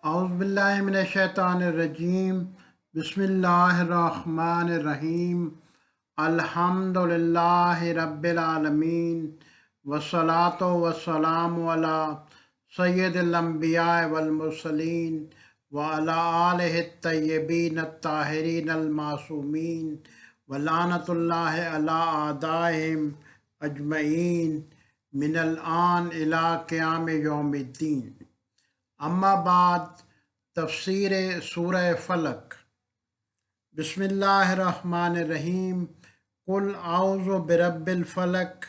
اعوذ باللہ من الشیطان الرجیم بسم اللہ الرحمن الرحیم الحمد للہ رب العالمین والصلاة والسلام علی سید الانبیاء والمرسلین وعلی آلہ الطیبین الطاہرین المعصومین ولعنۃ اللہ علی اعدائہم اجمعین من الآن الی قیام یوم الدین۔ اما بعد، تفسیر سورہ فلق۔ بسم اللہ الرحمن الرحیم۔ قل اعوذ برب الفلق،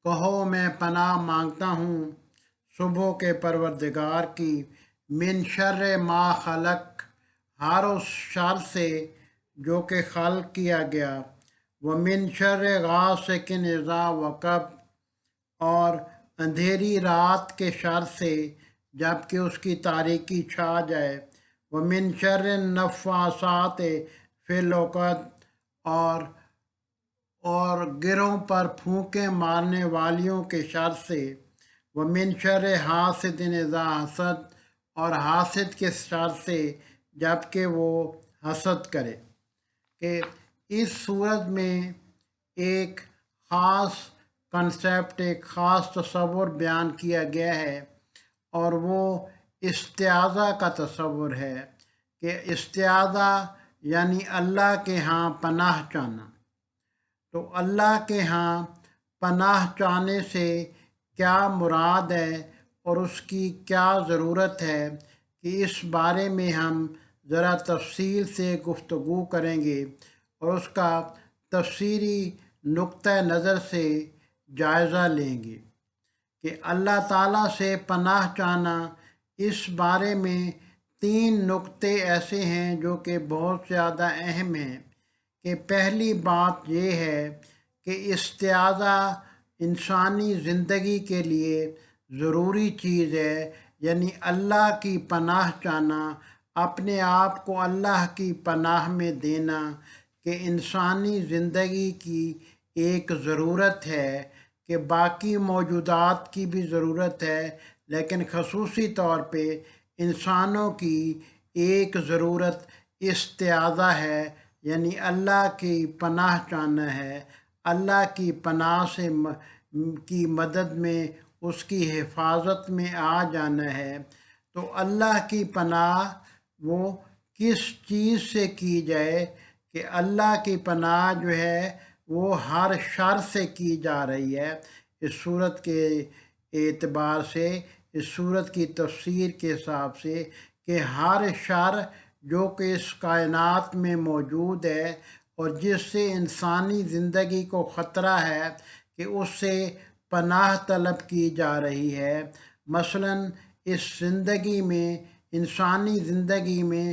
کہو میں پناہ مانگتا ہوں صبح کے پروردگار کی، من شر ما خلق، ہر اس شر سے جو کہ خلق کیا گیا، ومن شر غاسق اذا وقب، اور اندھیری رات کے شر سے جب کہ اس کی تاریکی چھا جائے، ومن شر النفاثات فی العقد، اور گروں پر پھونکے مارنے والیوں کے شر سے، ومن شر حاسد اذا حسد، اور حاسد کے شر سے جب کہ وہ حسد کرے۔ کہ اس صورت میں ایک خاص کنسیپٹ، ایک خاص تصور بیان کیا گیا ہے، اور وہ استعاذہ کا تصور ہے کہ استعاذہ یعنی اللہ کے ہاں پناہ چاہنا۔ تو اللہ کے ہاں پناہ چاہنے سے کیا مراد ہے اور اس کی کیا ضرورت ہے، کہ اس بارے میں ہم ذرا تفصیل سے گفتگو کریں گے اور اس کا تفسیری نقطہ نظر سے جائزہ لیں گے کہ اللہ تعالیٰ سے پناہ چاہنا۔ اس بارے میں 3 نقطے ایسے ہیں جو کہ بہت زیادہ اہم ہیں۔ کہ پہلی بات یہ ہے کہ استعاذہ انسانی زندگی کے لیے ضروری چیز ہے، یعنی اللہ کی پناہ چاہنا، اپنے آپ کو اللہ کی پناہ میں دینا، کہ انسانی زندگی کی ایک ضرورت ہے، کہ باقی موجودات کی بھی ضرورت ہے، لیکن خصوصی طور پہ انسانوں کی ایک ضرورت استعاذہ ہے، یعنی اللہ کی پناہ چاہنا ہے، اللہ کی پناہ سے کی مدد میں، اس کی حفاظت میں آ جانا ہے۔ تو اللہ کی پناہ وہ کس چیز سے کی جائے، کہ اللہ کی پناہ جو ہے وہ ہر شر سے کی جا رہی ہے۔ اس صورت کے اعتبار سے، اس صورت کی تفسیر کے حساب سے، کہ ہر شر جو کہ اس کائنات میں موجود ہے اور جس سے انسانی زندگی کو خطرہ ہے، کہ اس سے پناہ طلب کی جا رہی ہے۔ مثلاً اس زندگی میں، انسانی زندگی میں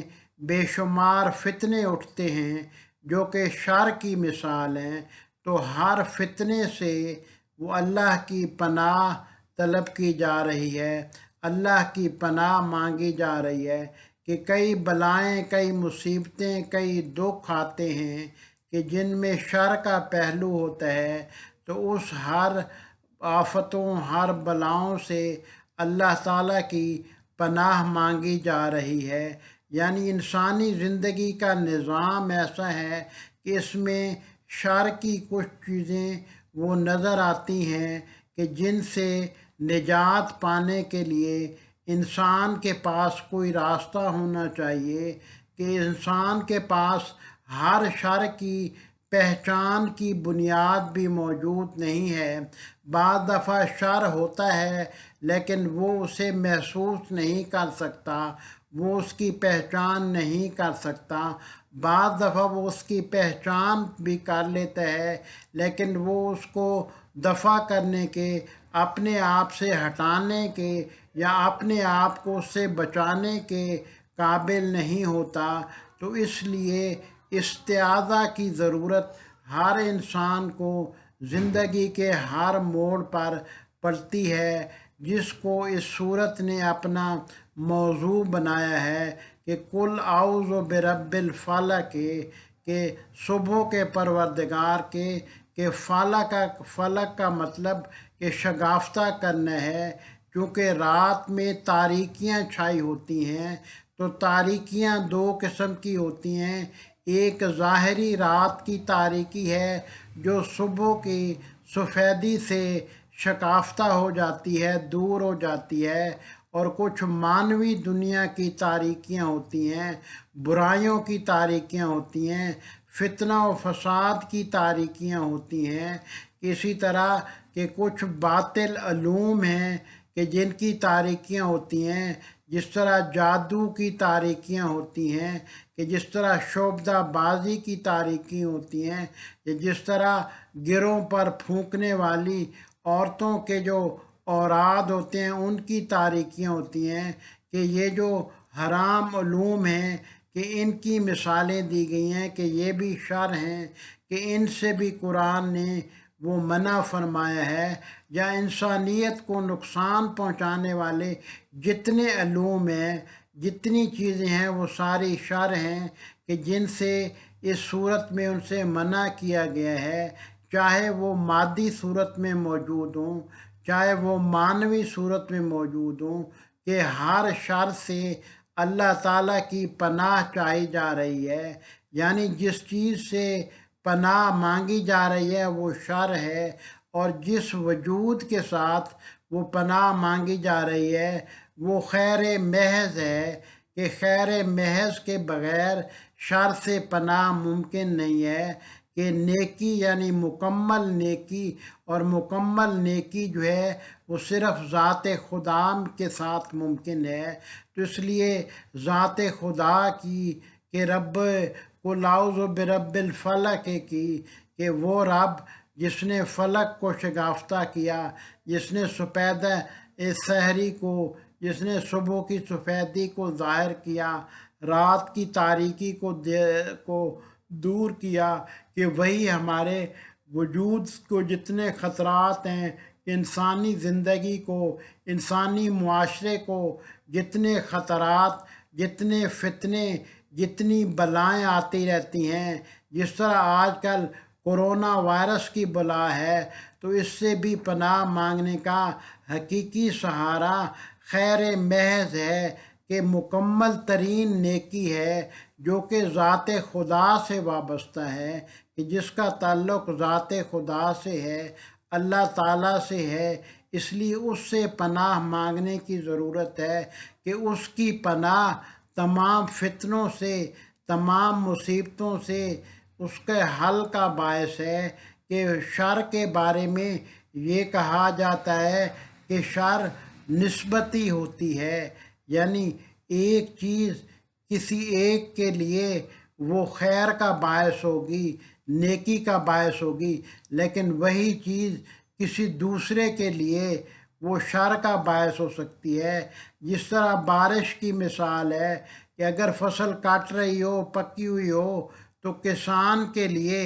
بے شمار فتنے اٹھتے ہیں جو کہ شر کی مثال ہیں، تو ہر فتنے سے وہ اللہ کی پناہ طلب کی جا رہی ہے، اللہ کی پناہ مانگی جا رہی ہے۔ کہ کئی بلائیں، کئی مصیبتیں، کئی دکھ آتے ہیں کہ جن میں شر کا پہلو ہوتا ہے، تو اس ہر آفتوں، ہر بلاؤں سے اللہ تعالیٰ کی پناہ مانگی جا رہی ہے۔ یعنی انسانی زندگی کا نظام ایسا ہے کہ اس میں شر کی کچھ چیزیں وہ نظر آتی ہیں کہ جن سے نجات پانے کے لیے انسان کے پاس کوئی راستہ ہونا چاہیے، کہ انسان کے پاس ہر شر کی پہچان کی بنیاد بھی موجود نہیں ہے۔ بعض دفعہ شر ہوتا ہے لیکن وہ اسے محسوس نہیں کر سکتا، وہ اس کی پہچان نہیں کر سکتا۔ بعض دفعہ وہ اس کی پہچان بھی کر لیتا ہے لیکن وہ اس کو دفع کرنے کے، اپنے آپ سے ہٹانے کے، یا اپنے آپ کو اس سے بچانے کے قابل نہیں ہوتا۔ تو اس لیے استعاذہ کی ضرورت ہر انسان کو زندگی کے ہر موڑ پر پڑتی ہے، جس کو اس صورت نے اپنا موضوع بنایا ہے کہ قل اعوذ برب الفلق، کہ صبح کے پروردگار کے، کہ فلق کا مطلب کہ شگافتہ کرنا ہے، چونکہ رات میں تاریکیاں چھائی ہوتی ہیں تو تاریکیاں دو قسم کی ہوتی ہیں۔ ایک ظاہری رات کی تاریکی ہے جو صبح کی سفیدی سے شکافتہ ہو جاتی ہے، دور ہو جاتی ہے، اور کچھ معنوی دنیا کی تاریکیاں ہوتی ہیں، برائیوں کی تاریکیاں ہوتی ہیں، فتنہ و فساد کی تاریکیاں ہوتی ہیں۔ اسی طرح کہ کچھ باطل علوم ہیں کہ جن کی تاریکیاں ہوتی ہیں، جس طرح جادو کی تاریکیاں ہوتی ہیں، کہ جس طرح شعبدہ بازی کی تاریکیاں ہوتی ہیں، کہ جس طرح گروں پر پھونکنے والی عورتوں کے جو اوراد ہوتے ہیں ان کی تاریکیاں ہوتی ہیں، کہ یہ جو حرام علوم ہیں کہ ان کی مثالیں دی گئی ہیں کہ یہ بھی شر ہیں، کہ ان سے بھی قرآن نے وہ منع فرمایا ہے، یا انسانیت کو نقصان پہنچانے والے جتنے علوم ہیں، جتنی چیزیں ہیں وہ ساری شر ہیں کہ جن سے اس صورت میں ان سے منع کیا گیا ہے، چاہے وہ مادی صورت میں موجود ہوں، چاہے وہ معنوی صورت میں موجود ہوں، کہ ہر شر سے اللہ تعالیٰ کی پناہ چاہی جا رہی ہے۔ یعنی جس چیز سے پناہ مانگی جا رہی ہے وہ شر ہے، اور جس وجود کے ساتھ وہ پناہ مانگی جا رہی ہے وہ خیر محض ہے، کہ خیر محض کے بغیر شر سے پناہ ممکن نہیں ہے، کہ نیکی یعنی مکمل نیکی، اور مکمل نیکی جو ہے وہ صرف ذات خدا کے ساتھ ممکن ہے۔ تو اس لیے ذات خدا کی کہ رب قل اعوذ برب الفلق کی، کہ وہ رب جس نے فلک کو شگافتہ کیا، جس نے سپیدہ سحری کو، جس نے صبح کی سفیدی کو ظاہر کیا، رات کی تاریکی کو دور کیا، کہ وہی ہمارے وجود کو جتنے خطرات ہیں، انسانی زندگی کو، انسانی معاشرے کو جتنے خطرات، جتنے فتنے، جتنی بلائیں آتی رہتی ہیں، جس طرح آج کل کورونا وائرس کی بلا ہے، تو اس سے بھی پناہ مانگنے کا حقیقی سہارا خیر محض ہے، کہ مکمل ترین نیکی ہے جو کہ ذات خدا سے وابستہ ہے، کہ جس کا تعلق ذات خدا سے ہے، اللہ تعالیٰ سے ہے۔ اس لیے اس سے پناہ مانگنے کی ضرورت ہے، کہ اس کی پناہ تمام فتنوں سے، تمام مصیبتوں سے اس کے حل کا باعث ہے۔ کہ شر کے بارے میں یہ کہا جاتا ہے کہ شر نسبتی ہوتی ہے، یعنی ایک چیز کسی ایک کے لیے وہ خیر کا باعث ہوگی، نیکی کا باعث ہوگی، لیکن وہی چیز کسی دوسرے کے لیے وہ شر کا باعث ہو سکتی ہے۔ جس طرح بارش کی مثال ہے کہ اگر فصل کٹ رہی ہو، پکی ہوئی ہو، تو کسان کے لیے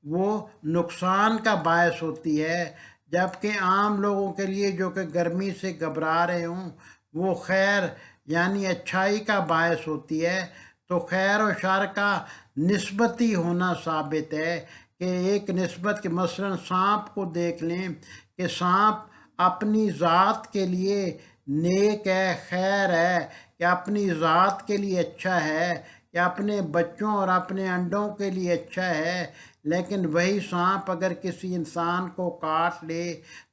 وہ نقصان کا باعث ہوتی ہے، جبکہ عام لوگوں کے لیے جو کہ گرمی سے گھبرا رہے ہوں وہ خیر یعنی اچھائی کا باعث ہوتی ہے۔ تو خیر و شر کا نسبتی ہونا ثابت ہے، کہ ایک نسبت کے مثلا سانپ کو دیکھ لیں کہ سانپ اپنی ذات کے لیے نیک ہے، خیر ہے، کہ اپنی ذات کے لیے اچھا ہے، کہ اپنے بچوں اور اپنے انڈوں کے لیے اچھا ہے، لیکن وہی سانپ اگر کسی انسان کو کاٹ لے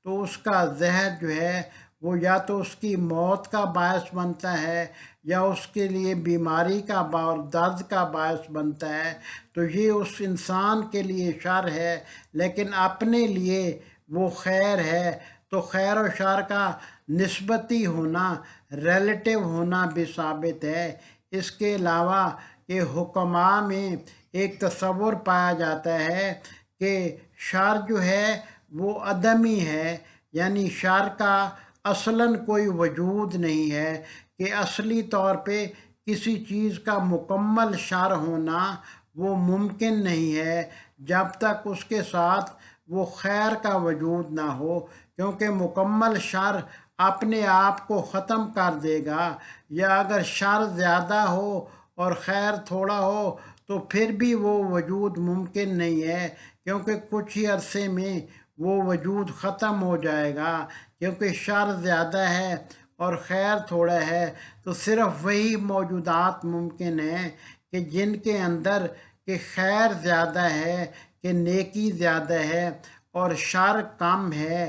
تو اس کا زہر جو ہے وہ یا تو اس کی موت کا باعث بنتا ہے، یا اس کے لیے بیماری کا اور درد کا باعث بنتا ہے۔ تو یہ اس انسان کے لیے شر ہے، لیکن اپنے لیے وہ خیر ہے۔ تو خیر و شر کا نسبتی ہونا، ریلیٹیو ہونا بھی ثابت ہے۔ اس کے علاوہ کہ حکماء میں ایک تصور پایا جاتا ہے کہ شر جو ہے وہ عدمی ہے، یعنی شر کا اصلاً کوئی وجود نہیں ہے، کہ اصلی طور پہ کسی چیز کا مکمل شر ہونا وہ ممکن نہیں ہے جب تک اس کے ساتھ وہ خیر کا وجود نہ ہو، کیونکہ مکمل شر اپنے آپ کو ختم کر دے گا، یا اگر شر زیادہ ہو اور خیر تھوڑا ہو تو پھر بھی وہ وجود ممکن نہیں ہے، کیونکہ کچھ ہی عرصے میں وہ وجود ختم ہو جائے گا، کیونکہ شر زیادہ ہے اور خیر تھوڑا ہے۔ تو صرف وہی موجودات ممکن ہیں کہ جن کے اندر کہ خیر زیادہ ہے، کہ نیکی زیادہ ہے اور شر کم ہے۔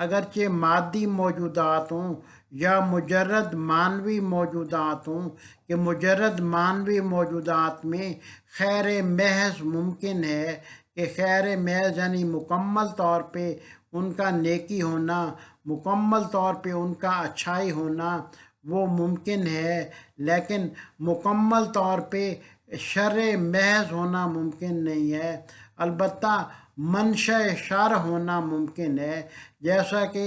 اگرچہ مادی موجودات ہوں یا مجرد معنوی موجودات ہوں، کہ مجرد معنوی موجودات میں خیر محض ممکن ہے، کہ خیر محض یعنی مکمل طور پہ ان کا نیکی ہونا، مکمل طور پہ ان کا اچھائی ہونا وہ ممکن ہے، لیکن مکمل طور پہ شر محض ہونا ممکن نہیں ہے۔ البتہ منشا شر ہونا ممکن ہے، جیسا کہ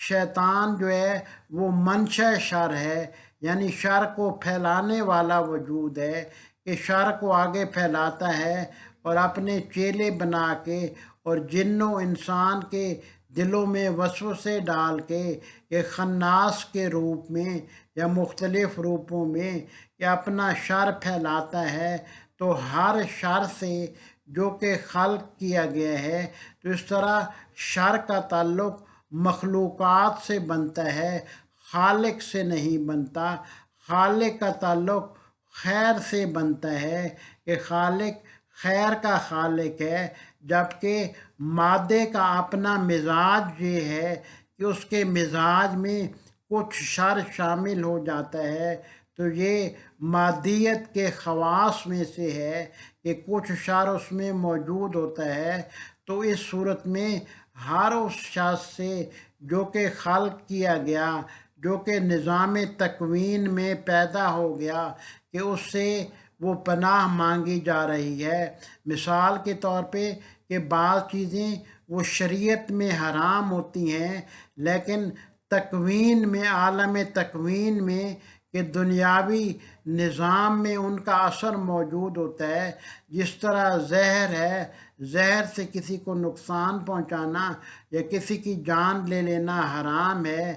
شیطان جو ہے وہ منشا شر ہے، یعنی شر کو پھیلانے والا وجود ہے، کہ شر کو آگے پھیلاتا ہے اور اپنے چیلے بنا کے اور جن و انسان کے دلوں میں وسوسے ڈال کے ایک خناس کے روپ میں یا مختلف روپوں میں یہ اپنا شر پھیلاتا ہے۔ تو ہر شر سے جو کہ خلق کیا گیا ہے، تو اس طرح شر کا تعلق مخلوقات سے بنتا ہے، خالق سے نہیں بنتا۔ خالق کا تعلق خیر سے بنتا ہے، کہ خالق خیر کا خالق ہے، جبکہ مادے کا اپنا مزاج یہ ہے کہ اس کے مزاج میں کچھ شر شامل ہو جاتا ہے۔ تو یہ مادیت کے خواص میں سے ہے کہ کچھ شر اس میں موجود ہوتا ہے۔ تو اس صورت میں ہر اس شخص سے جو کہ خلق کیا گیا، جو کہ نظام تکوین میں پیدا ہو گیا، کہ اس سے وہ پناہ مانگی جا رہی ہے۔ مثال کے طور پہ کہ بعض چیزیں وہ شریعت میں حرام ہوتی ہیں، لیکن تکوین میں، عالم تکوین میں، کہ دنیاوی نظام میں ان کا اثر موجود ہوتا ہے۔ جس طرح زہر ہے، زہر سے کسی کو نقصان پہنچانا یا کسی کی جان لے لینا حرام ہے،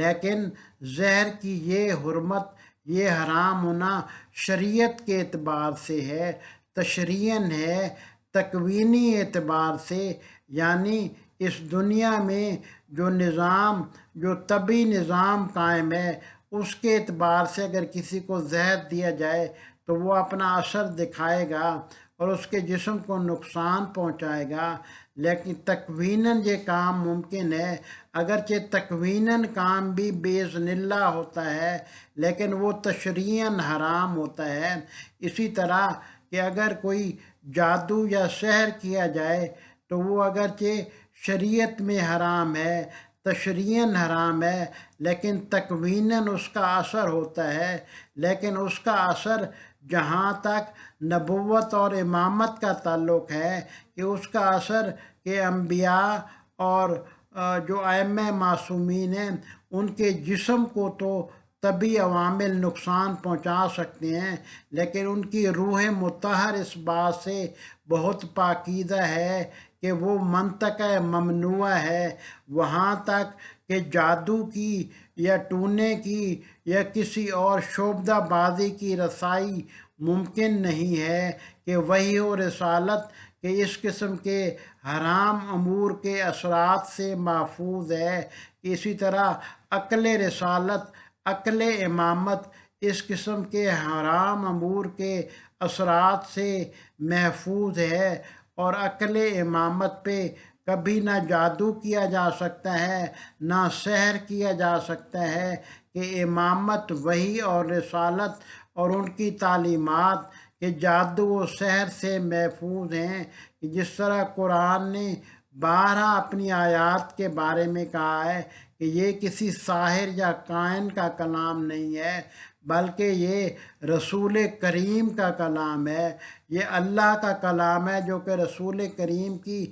لیکن زہر کی یہ حرمت، یہ حرام ہونا شریعت کے اعتبار سے ہے، تشریعاً ہے، تکوینی اعتبار سے، یعنی اس دنیا میں جو نظام، جو طبی نظام قائم ہے، اس کے اعتبار سے اگر کسی کو زہر دیا جائے تو وہ اپنا اثر دکھائے گا اور اس کے جسم کو نقصان پہنچائے گا۔ لیکن تکویناً یہ کام ممکن ہے، اگرچہ تکویناً کام بھی باذن اللہ ہوتا ہے، لیکن وہ تشریعاً حرام ہوتا ہے۔ اسی طرح کہ اگر کوئی جادو یا سحر کیا جائے تو وہ اگرچہ شریعت میں حرام ہے، تشریعاً حرام ہے، لیکن تکویناً اس کا اثر ہوتا ہے۔ لیکن اس کا اثر جہاں تک نبوت اور امامت کا تعلق ہے، کہ اس کا اثر کہ انبیاء اور جو ائمہ معصومین ہیں ان کے جسم کو تو طبی عوامل نقصان پہنچا سکتے ہیں، لیکن ان کی روح مطہر اس بات سے بہت پاکیزہ ہے کہ وہ منطقہ ممنوع ہے۔ وہاں تک کہ جادو کی یا ٹونے کی یا کسی اور شعبدہ بازی کی رسائی ممکن نہیں ہے، کہ وحی و رسالت کہ اس قسم کے حرام امور کے اثرات سے محفوظ ہے۔ اسی طرح عقل رسالت، عقل امامت اس قسم کے حرام امور کے اثرات سے محفوظ ہے، اور عقل امامت پہ کبھی نہ جادو کیا جا سکتا ہے، نہ سحر کیا جا سکتا ہے، کہ امامت وحی اور رسالت اور ان کی تعلیمات کہ جادو و سحر سے محفوظ ہیں۔ کہ جس طرح قرآن نے بارہا اپنی آیات کے بارے میں کہا ہے کہ یہ کسی ساحر یا کاہن کا کلام نہیں ہے، بلکہ یہ رسول کریم کا کلام ہے، یہ اللہ کا کلام ہے جو کہ رسول کریم کی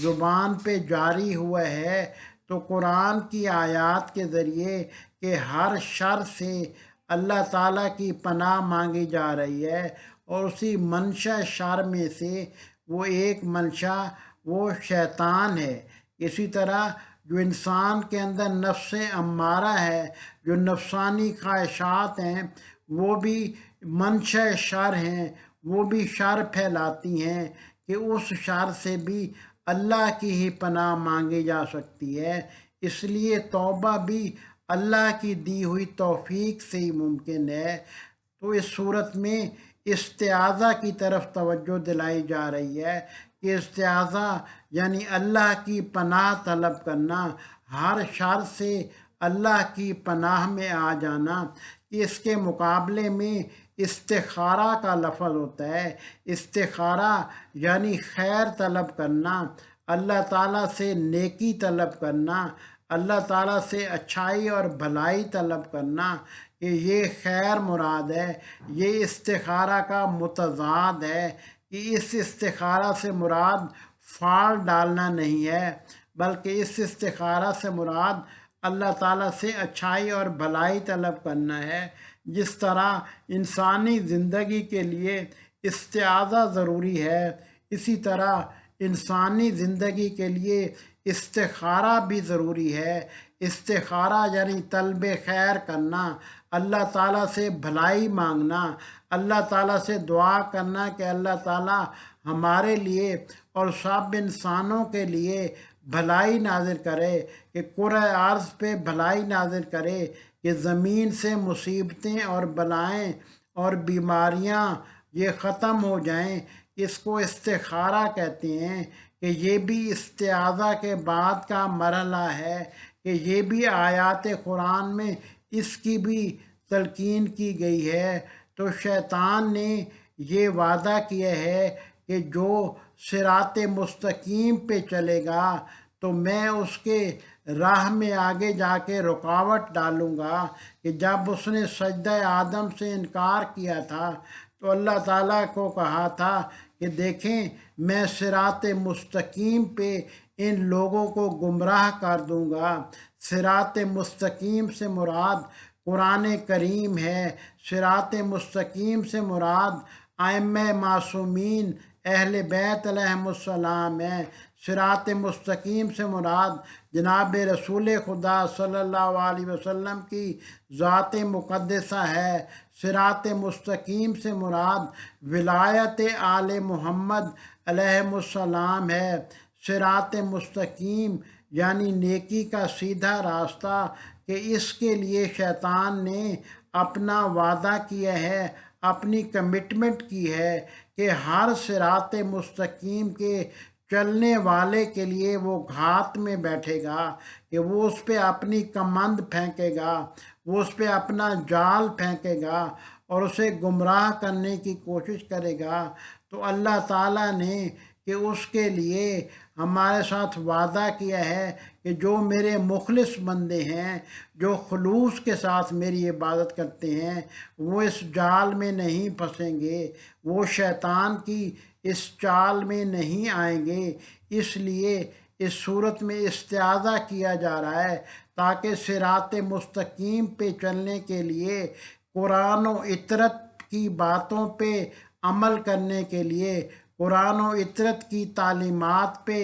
زبان پہ جاری ہوا ہے۔ تو قرآن کی آیات کے ذریعے کہ ہر شر سے اللہ تعالیٰ کی پناہ مانگی جا رہی ہے، اور اسی منشا شر میں سے وہ ایک منشا وہ شیطان ہے۔ اسی طرح جو انسان کے اندر نفس امارہ ہے، جو نفسانی خواہشات ہیں، وہ بھی منشا شر ہیں، وہ بھی شر پھیلاتی ہیں، کہ اس شر سے بھی اللہ کی ہی پناہ مانگی جا سکتی ہے۔ اس لیے توبہ بھی اللہ کی دی ہوئی توفیق سے ہی ممکن ہے۔ تو اس صورت میں استعاذہ کی طرف توجہ دلائی جا رہی ہے کہ استعاذہ یعنی اللہ کی پناہ طلب کرنا، ہر شر سے اللہ کی پناہ میں آ جانا۔ اس کے مقابلے میں استخارہ کا لفظ ہوتا ہے۔ استخارہ یعنی خیر طلب کرنا، اللہ تعالیٰ سے نیکی طلب کرنا، اللہ تعالیٰ سے اچھائی اور بھلائی طلب کرنا، کہ یہ خیر مراد ہے۔ یہ استخارہ کا متضاد ہے کہ اس استخارہ سے مراد فال ڈالنا نہیں ہے، بلکہ اس استخارہ سے مراد اللہ تعالیٰ سے اچھائی اور بھلائی طلب کرنا ہے۔ جس طرح انسانی زندگی کے لیے استعاذہ ضروری ہے، اسی طرح انسانی زندگی کے لیے استخارہ بھی ضروری ہے۔ استخارہ یعنی طلب خیر کرنا، اللہ تعالیٰ سے بھلائی مانگنا، اللہ تعالیٰ سے دعا کرنا کہ اللہ تعالیٰ ہمارے لیے اور سب انسانوں کے لیے بھلائی نازل کرے، کہ کرۂ ارض پہ بھلائی نازل کرے، کہ زمین سے مصیبتیں اور بلائیں اور بیماریاں یہ ختم ہو جائیں۔ اس کو استخارہ کہتے ہیں کہ یہ بھی استعاذہ کے بعد کا مرحلہ ہے، کہ یہ بھی آیات قرآن میں اس کی بھی تلقین کی گئی ہے۔ تو شیطان نے یہ وعدہ کیا ہے کہ جو صراط مستقیم پہ چلے گا تو میں اس کے راہ میں آگے جا کے رکاوٹ ڈالوں گا، کہ جب اس نے سجدہ آدم سے انکار کیا تھا تو اللہ تعالیٰ کو کہا تھا کہ دیکھیں میں صراط مستقیم پہ ان لوگوں کو گمراہ کر دوں گا۔ صراط مستقیم سے مراد قرآن کریم ہے، صراط مستقیم سے مراد ائمہ معصومین اہل بیت علیہم السلام ہے، صراط مستقیم سے مراد جناب رسول خدا صلی اللہ علیہ وسلم کی ذات مقدسہ ہے، صراط مستقیم سے مراد ولایت آل محمد علیہم السلام ہے، صراط مستقیم یعنی نیکی کا سیدھا راستہ، کہ اس کے لیے شیطان نے اپنا وعدہ کیا ہے، اپنی کمٹمنٹ کی ہے کہ ہر صراط مستقیم کے چلنے والے کے لیے وہ گھات میں بیٹھے گا، کہ وہ اس پہ اپنی کمند پھینکے گا، وہ اس پہ اپنا جال پھینکے گا اور اسے گمراہ کرنے کی کوشش کرے گا۔ تو اللہ تعالیٰ نے کہ اس کے لیے ہمارے ساتھ وعدہ کیا ہے کہ جو میرے مخلص بندے ہیں، جو خلوص کے ساتھ میری عبادت کرتے ہیں، وہ اس جال میں نہیں پھنسیں گے، وہ شیطان کی اس چال میں نہیں آئیں گے۔ اس لیے اس صورت میں استعاذہ کیا جا رہا ہے تاکہ صراط مستقیم پہ چلنے کے لیے قرآن و اطرت کی باتوں پہ عمل کرنے کے لیے، قرآن و اطرت کی تعلیمات پہ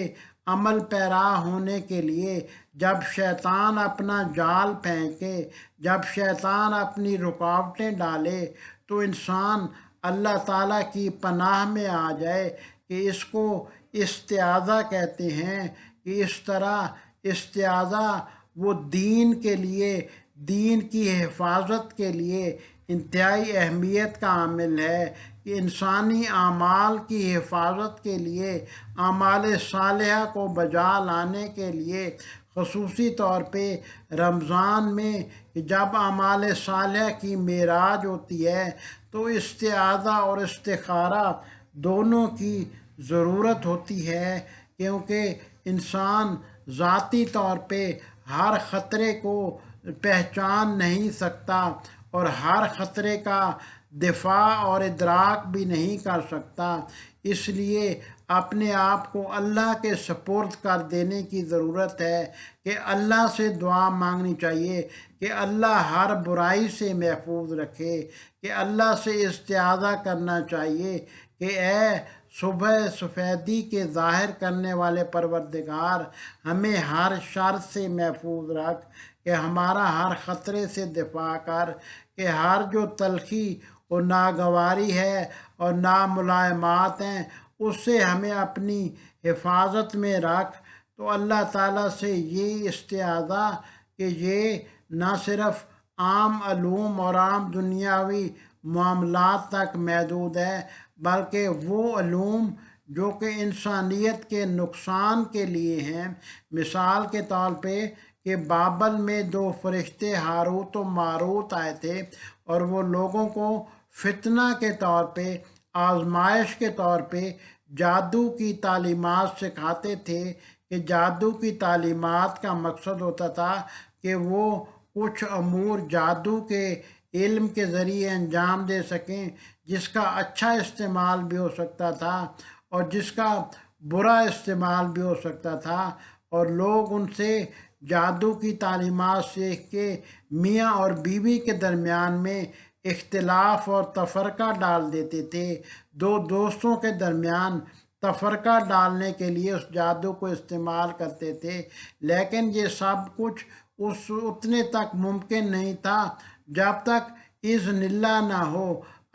عمل پیرا ہونے کے لیے جب شیطان اپنا جال پھینکے، جب شیطان اپنی رکاوٹیں ڈالے تو انسان اللہ تعالیٰ کی پناہ میں آ جائے، کہ اس کو استعاذہ کہتے ہیں۔ کہ اس طرح استعاذہ وہ دین کے لیے، دین کی حفاظت کے لیے انتہائی اہمیت کا عامل ہے، کہ انسانی اعمال کی حفاظت کے لیے، اعمال صالحہ کو بجا لانے کے لیے، خصوصی طور پہ رمضان میں جب اعمال صالحہ کی معراج ہوتی ہے تو استعاذہ اور استخارہ دونوں کی ضرورت ہوتی ہے، کیونکہ انسان ذاتی طور پہ ہر خطرے کو پہچان نہیں سکتا اور ہر خطرے کا دفاع اور ادراک بھی نہیں کر سکتا۔ اس لیے اپنے آپ کو اللہ کے سپرد کر دینے کی ضرورت ہے، کہ اللہ سے دعا مانگنی چاہیے کہ اللہ ہر برائی سے محفوظ رکھے، کہ اللہ سے استعاذہ کرنا چاہیے کہ اے صبح سفیدی کے ظاہر کرنے والے پروردگار، ہمیں ہر شر سے محفوظ رکھ، کہ ہمارا ہر خطرے سے دفاع کر، کہ ہر جو تلخی اور ناگواری ہے اور ناملائمات ہیں اس سے ہمیں اپنی حفاظت میں رکھ۔ تو اللہ تعالیٰ سے یہ استعاذہ کہ یہ نہ صرف عام علوم اور عام دنیاوی معاملات تک محدود ہے، بلکہ وہ علوم جو کہ انسانیت کے نقصان کے لیے ہیں۔ مثال کے طور پہ کہ بابل میں دو فرشتے ہاروت و ماروت آئے تھے، اور وہ لوگوں کو فتنہ کے طور پہ، آزمائش کے طور پہ جادو کی تعلیمات سکھاتے تھے، کہ جادو کی تعلیمات کا مقصد ہوتا تھا کہ وہ کچھ امور جادو کے علم کے ذریعے انجام دے سکیں، جس کا اچھا استعمال بھی ہو سکتا تھا اور جس کا برا استعمال بھی ہو سکتا تھا، اور لوگ ان سے جادو کی تعلیمات سیکھ کے میاں اور بیوی کے درمیان میں اختلاف اور تفرقہ ڈال دیتے تھے۔ دو دوستوں کے درمیان تفرقہ ڈالنے کے لیے اس جادو کو استعمال کرتے تھے، لیکن یہ سب کچھ اتنے تک ممکن نہیں تھا جب تک اذن اللہ نہ ہو،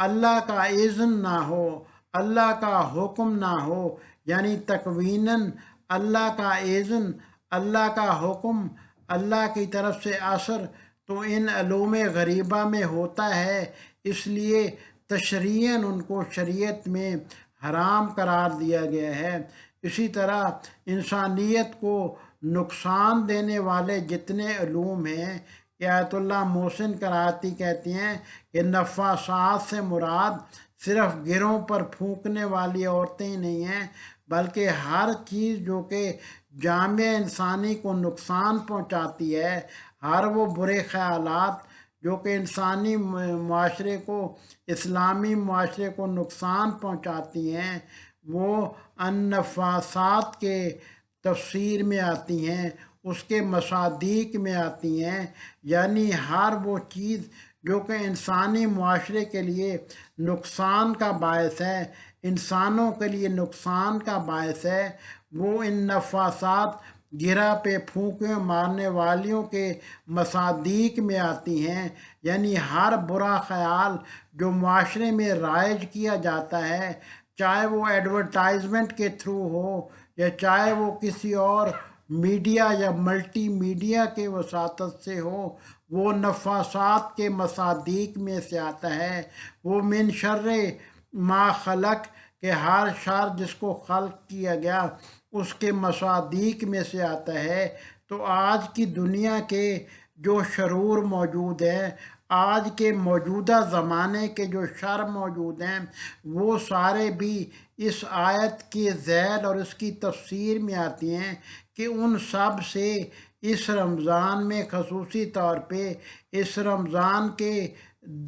اللہ کا اذن نہ ہو، اللہ کا حکم نہ ہو، یعنی تکویناً اللہ کا اذن، اللہ کا حکم، اللہ کی طرف سے اثر تو ان علوم غریبہ میں ہوتا ہے، اس لیے تشریعاً ان کو شریعت میں حرام قرار دیا گیا ہے۔ اسی طرح انسانیت کو نقصان دینے والے جتنے علوم ہیں، کہ آیت اللہ محسن کراتی کہتی ہیں کہ نفاسات سے مراد صرف گروں پر پھونکنے والی عورتیں ہی نہیں ہیں، بلکہ ہر چیز جو کہ جامع انسانی کو نقصان پہنچاتی ہے، ہر وہ برے خیالات جو کہ انسانی معاشرے کو، اسلامی معاشرے کو نقصان پہنچاتی ہیں، وہ النفاسات کے تفسیر میں آتی ہیں، اس کے مصادیق میں آتی ہیں، یعنی ہر وہ چیز جو کہ انسانی معاشرے کے لیے نقصان کا باعث ہے، انسانوں کے لیے نقصان کا باعث ہے، وہ ان نفاسات گرہ پہ پھونکے مارنے والیوں کے مصادیق میں آتی ہیں۔ یعنی ہر برا خیال جو معاشرے میں رائج کیا جاتا ہے، چاہے وہ ایڈورٹائزمنٹ کے تھرو ہو یا چاہے وہ کسی اور میڈیا یا ملٹی میڈیا کے وساطت سے ہو، وہ نفاسات کے مصادیق میں سے آتا ہے۔ وہ من شر ما خلق، کہ ہر شر جس کو خلق کیا گیا اس کے مصادیق میں سے آتا ہے۔ تو آج کی دنیا کے جو شرور موجود ہیں، آج کے موجودہ زمانے کے جو شر موجود ہیں، وہ سارے بھی اس آیت کے ذیل اور اس کی تفسیر میں آتی ہیں، کہ ان سب سے اس رمضان میں خصوصی طور پہ اس رمضان کے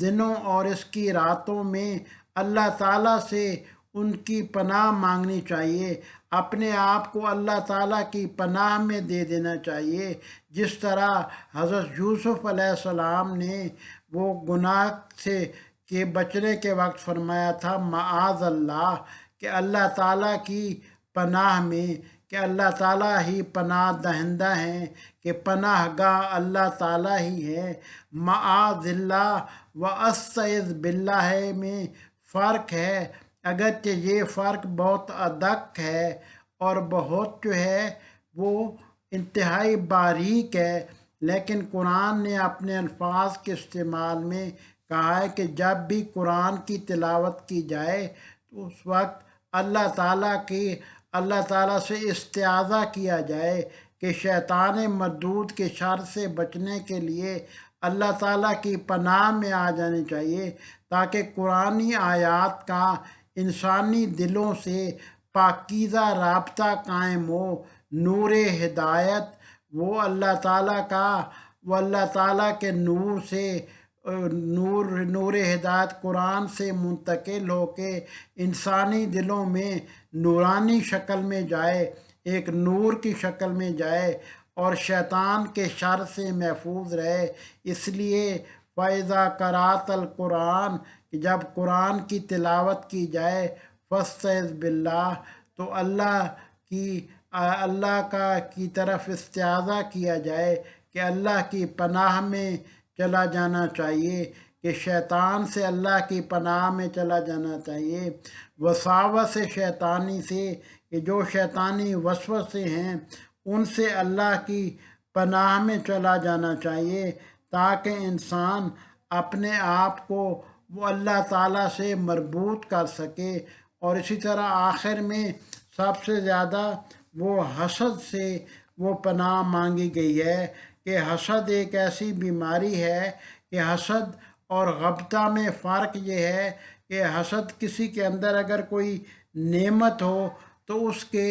دنوں اور اس کی راتوں میں اللہ تعالیٰ سے ان کی پناہ مانگنی چاہیے، اپنے آپ کو اللہ تعالیٰ کی پناہ میں دے دینا چاہیے، جس طرح حضرت یوسف علیہ السلام نے وہ گناہ سے کے بچنے کے وقت فرمایا تھا معاذ اللہ، کہ اللہ تعالیٰ کی پناہ میں، کہ اللہ تعالیٰ ہی پناہ دہندہ ہیں، کہ پناہ گاہ اللہ تعالیٰ ہی ہے۔ معاذ اللہ و استعذ باللہ میں فرق ہے، اگرچہ یہ فرق بہت ادق ہے اور بہت جو ہے وہ انتہائی باریک ہے، لیکن قرآن نے اپنے الفاظ کے استعمال میں کہا ہے کہ جب بھی قرآن کی تلاوت کی جائے تو اس وقت اللہ تعالیٰ سے استعاذہ کیا جائے، کہ شیطان مردود کے شر سے بچنے کے لیے اللہ تعالیٰ کی پناہ میں آ جانی چاہیے، تاکہ قرآنی آیات کا انسانی دلوں سے پاکیزہ رابطہ قائم ہو، نور ہدایت وہ اللہ تعالیٰ کے نور سے نور ہدایت قرآن سے منتقل ہو کے انسانی دلوں میں نورانی شکل میں جائے، ایک نور کی شکل میں جائے، اور شیطان کے شر سے محفوظ رہے۔ اس لیے فَإِذَا قَرَأْتَ الْقُرْآنَ، کہ جب قرآن کی تلاوت کی جائے، فَاسْتَعِذْ بِاللَّہ، تو اللہ کی طرف استعاذہ کیا جائے، کہ اللہ کی پناہ میں چلا جانا چاہیے، کہ شیطان سے اللہ کی پناہ میں چلا جانا چاہیے، وساوس شیطانی سے کہ جو شیطانی وسوسے ہیں ان سے اللہ کی پناہ میں چلا جانا چاہیے، تاکہ انسان اپنے آپ کو وہ اللہ تعالیٰ سے مربوط کر سکے۔ اور اسی طرح آخر میں سب سے زیادہ وہ حسد سے وہ پناہ مانگی گئی ہے کہ حسد ایک ایسی بیماری ہے کہ حسد اور غبطہ میں فرق یہ ہے کہ حسد کسی کے اندر اگر کوئی نعمت ہو تو اس کے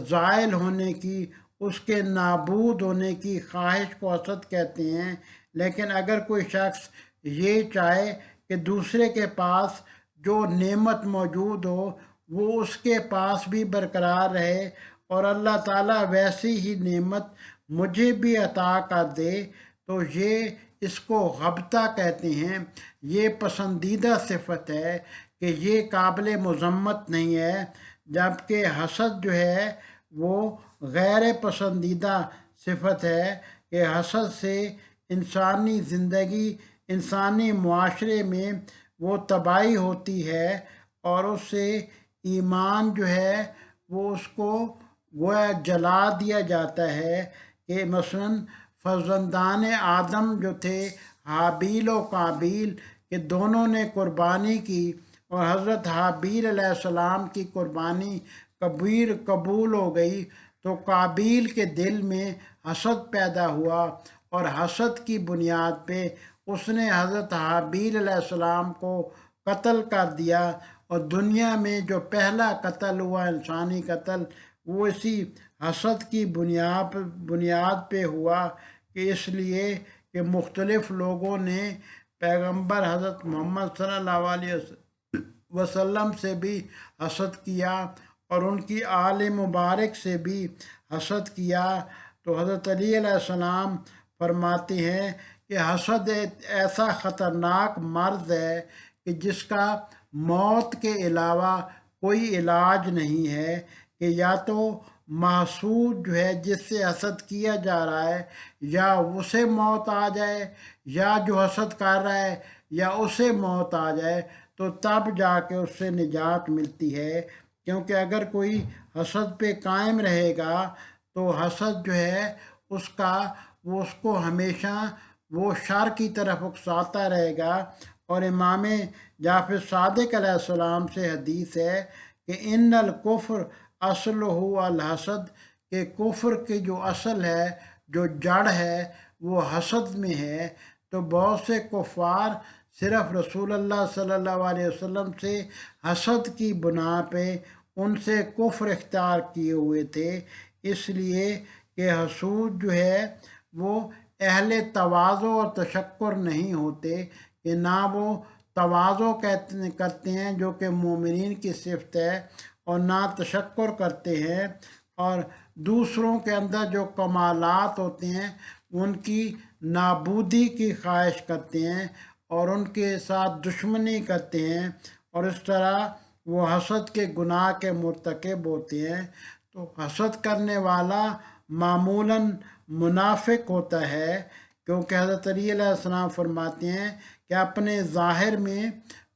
زائل ہونے کی، اس کے نابود ہونے کی خواہش کو حسد کہتے ہیں۔ لیکن اگر کوئی شخص یہ چاہے کہ دوسرے کے پاس جو نعمت موجود ہو وہ اس کے پاس بھی برقرار رہے اور اللہ تعالیٰ ویسی ہی نعمت مجھے بھی عطا کر دے، تو یہ اس کو غبطہ کہتے ہیں۔ یہ پسندیدہ صفت ہے کہ یہ قابل مذمت نہیں ہے، جبکہ حسد جو ہے وہ غیر پسندیدہ صفت ہے کہ حسد سے انسانی زندگی، انسانی معاشرے میں وہ تباہی ہوتی ہے اور اس سے ایمان جو ہے وہ اس کو گویا جلا دیا جاتا ہے۔ کہ مثلاً فرزندان آدم جو تھے حابیل و قابیل کہ دونوں نے قربانی کی اور حضرت حابیل علیہ السلام کی قربانی قبول ہو گئی، تو قابیل کے دل میں حسد پیدا ہوا اور حسد کی بنیاد پہ اس نے حضرت حابیل علیہ السلام کو قتل کر دیا، اور دنیا میں جو پہلا قتل ہوا انسانی قتل وہ اسی حسد کی بنیاد پہ ہوا، کہ اس لیے کہ مختلف لوگوں نے پیغمبر حضرت محمد صلی اللہ علیہ وسلم سے بھی حسد کیا اور ان کی آل مبارک سے بھی حسد کیا۔ تو حضرت علی علیہ السلام فرماتے ہیں کہ حسد ایسا خطرناک مرض ہے کہ جس کا موت کے علاوہ کوئی علاج نہیں ہے، کہ یا تو محسود جو ہے جس سے حسد کیا جا رہا ہے یا اسے موت آ جائے، یا جو حسد کر رہا ہے یا اسے موت آ جائے، تو تب جا کے اس سے نجات ملتی ہے۔ کیونکہ اگر کوئی حسد پہ قائم رہے گا تو حسد جو ہے وہ اس کو ہمیشہ وہ شر کی طرف اکساتا رہے گا۔ اور امام جعفر صادق علیہ السلام سے حدیث ہے کہ ان الکفر اصلہ الحسد، کہ کفر کی جو اصل ہے، جو جڑ ہے، وہ حسد میں ہے۔ تو بہت سے کفار صرف رسول اللہ صلی اللہ علیہ وسلم سے حسد کی بنا پہ ان سے کفر اختیار کیے ہوئے تھے، اس لیے کہ حسود جو ہے وہ اہل تواضع اور تشکر نہیں ہوتے، کہ نہ وہ تواضع کرتے ہیں جو کہ مومنین کی صفت ہے، اور نہ تشکر کرتے ہیں، اور دوسروں کے اندر جو کمالات ہوتے ہیں ان کی نابودی کی خواہش کرتے ہیں اور ان کے ساتھ دشمنی کرتے ہیں، اور اس طرح وہ حسد کے گناہ کے مرتکب ہوتے ہیں۔ تو حسد کرنے والا معمولاً منافق ہوتا ہے، کیونکہ حضرت علی علیہ السلام فرماتے ہیں کہ اپنے ظاہر میں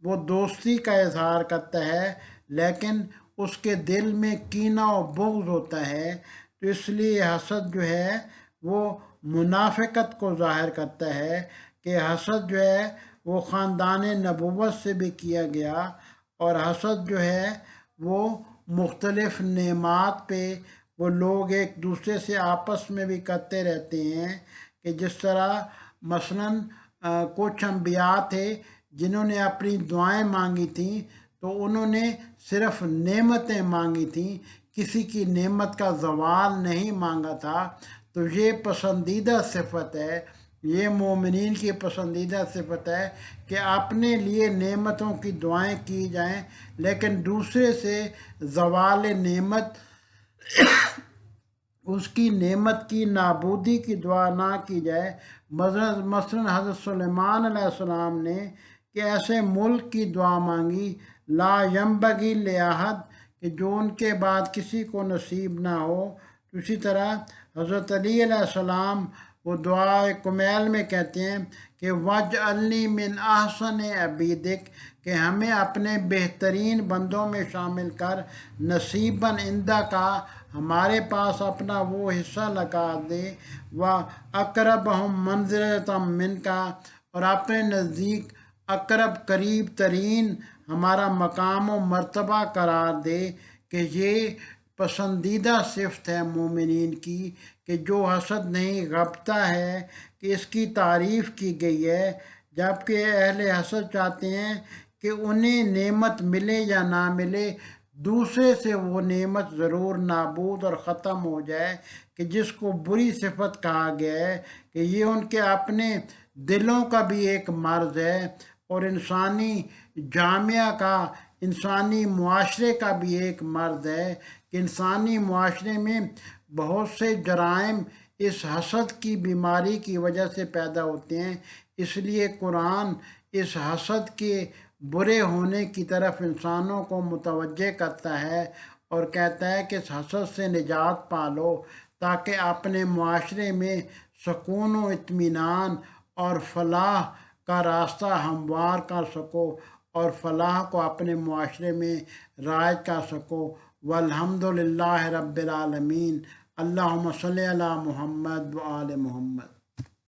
وہ دوستی کا اظہار کرتا ہے لیکن اس کے دل میں کینہ و بغض ہوتا ہے، تو اس لیے حسد جو ہے وہ منافقت کو ظاہر کرتا ہے، کہ حسد جو ہے وہ خاندان نبوت سے بھی کیا گیا، اور حسد جو ہے وہ مختلف نعمات پہ وہ لوگ ایک دوسرے سے آپس میں بھی کرتے رہتے ہیں، کہ جس طرح مثلاً کچھ انبیاء تھے جنہوں نے اپنی دعائیں مانگی تھیں تو انہوں نے صرف نعمتیں مانگی تھیں، کسی کی نعمت کا زوال نہیں مانگا تھا۔ تو یہ پسندیدہ صفت ہے، یہ مومنین کی پسندیدہ صفت ہے کہ اپنے لیے نعمتوں کی دعائیں کی جائیں لیکن دوسرے سے زوال نعمت، اس کی نعمت کی نابودی کی دعا نہ کی جائے۔ مثلاً حضرت سلیمان علیہ السلام نے کہ ایسے ملک کی دعا مانگی لا ینبغی لأحد، کہ جو ان کے بعد کسی کو نصیب نہ ہو۔ اسی طرح حضرت علی علیہ السلام وہ دعائے کمیل میں کہتے ہیں کہ وجعلنی من احسن عبیدک، کہ ہمیں اپنے بہترین بندوں میں شامل کر، نصیباً عندہ کا، ہمارے پاس اپنا وہ حصہ لگا دے، و اقربہم منزلۃ من کا، اور اپنے نزدیک اقرب قریب ترین ہمارا مقام و مرتبہ قرار دے، کہ یہ پسندیدہ صفت ہے مومنین کی، کہ جو حسد نہیں غبطہ ہے کہ اس کی تعریف کی گئی ہے، جبکہ اہل حسد چاہتے ہیں کہ انہیں نعمت ملے یا نہ ملے، دوسرے سے وہ نعمت ضرور نابود اور ختم ہو جائے، کہ جس کو بری صفت کہا گیا ہے کہ یہ ان کے اپنے دلوں کا بھی ایک مرض ہے، اور انسانی جامعہ کا، انسانی معاشرے کا بھی ایک مرض ہے، کہ انسانی معاشرے میں بہت سے جرائم اس حسد کی بیماری کی وجہ سے پیدا ہوتے ہیں۔ اس لیے قرآن اس حسد کے برے ہونے کی طرف انسانوں کو متوجہ کرتا ہے اور کہتا ہے کہ اس حسد سے نجات پالو، تاکہ اپنے معاشرے میں سکون و اطمینان اور فلاح کا راستہ ہموار کر سکو، اور فلاح کو اپنے معاشرے میں رائج کر سکو۔ والحمد للہ رب العالمین۔ اللہم صلی علی محمد و آل محمد۔